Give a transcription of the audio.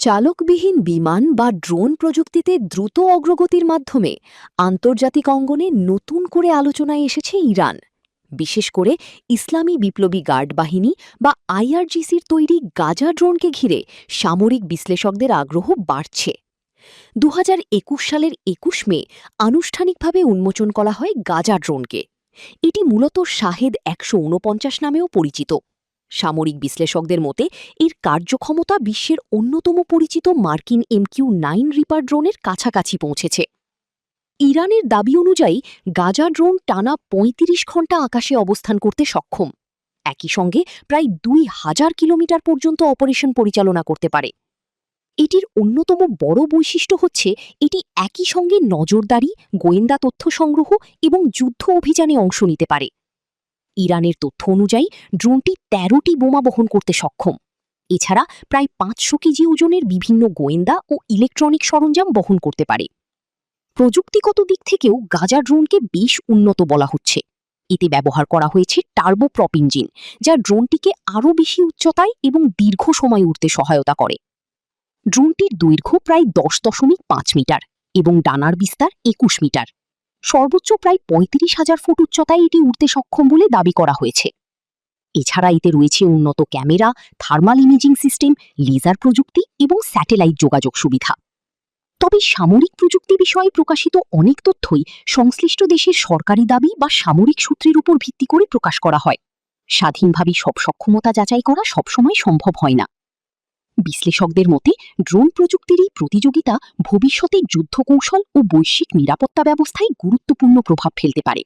চালকবিহীন বিমান বা ড্রোন প্রযুক্তিতে দ্রুত অগ্রগতির মাধ্যমে আন্তর্জাতিক অঙ্গনে নতুন করে আলোচনায় এসেছে ইরান। বিশেষ করে ইসলামী বিপ্লবী গার্ড বাহিনী বা আইআরজিসির তৈরি গাজা ড্রোনকে ঘিরে সামরিক বিশ্লেষকদের আগ্রহ বাড়ছে। ২০২১ সালের ২১ মে আনুষ্ঠানিকভাবে উন্মোচন করা হয় গাজা ড্রোনকে। এটি মূলত শাহেদ ১৪৯ নামেও পরিচিত। সামরিক বিশ্লেষকদের মতে এর কার্যক্ষমতা বিশ্বের অন্যতম পরিচিত মার্কিন MQ-9 রিপার ড্রোনের কাছাকাছি পৌঁছেছে। ইরানের দাবি অনুযায়ী গাজা ড্রোন টানা ৩৫ ঘণ্টা আকাশে অবস্থান করতে সক্ষম। একই সঙ্গে প্রায় ২,০০০ কিলোমিটার পর্যন্ত অপারেশন পরিচালনা করতে পারে। এটির অন্যতম বড় বৈশিষ্ট্য হচ্ছে এটি একই সঙ্গে নজরদারি, গোয়েন্দা তথ্য সংগ্রহ এবং যুদ্ধ অভিযানে অংশ নিতে পারে। ইরানের তথ্য অনুযায়ী ড্রোনটি ১৩টি বোমা বহন করতে সক্ষম। এছাড়া প্রায় ৫০০ কেজি ওজনের বিভিন্ন গোয়েন্দা ও ইলেকট্রনিক সরঞ্জাম বহন করতে পারে। প্রযুক্তিগত দিক থেকেও গাজা ড্রোনকে বেশ উন্নত বলা হচ্ছে। এতে ব্যবহার করা হয়েছে টার্বোপ্রপ ইঞ্জিন, যা ড্রোনটিকে আরও বেশি উচ্চতায় এবং দীর্ঘ সময় উড়তে সহায়তা করে। ড্রোনটির দৈর্ঘ্য প্রায় ১০.৫ মিটার এবং ডানার বিস্তার ২১ মিটার। সর্বোচ্চ প্রায় ৩৫,০০০ ফুট উচ্চতায় এটি উড়তে সক্ষম বলে দাবি করা হয়েছে। এছাড়া এতে রয়েছে উন্নত camera, thermal imaging system, laser প্রযুক্তি এবং স্যাটেলাইট যোগাযোগ সুবিধা। তবে সামরিক প্রযুক্তি বিষয়ে প্রকাশিত অনেক তথ্যই সংশ্লিষ্ট দেশের সরকারি দাবি বা সামরিক সূত্রের উপর ভিত্তি করে প্রকাশ করা হয়। স্বাধীনভাবে সব সক্ষমতা যাচাই করা সবসময় সম্ভব হয় না। বিশ্লেষকদের মতে ড্রোন প্রযুক্তির এই প্রতিযোগিতা ভবিষ্যতে যুদ্ধ কৌশল ও বৈশ্বিক নিরাপত্তা ব্যবস্থায় গুরুত্বপূর্ণ প্রভাব ফেলতে পারে।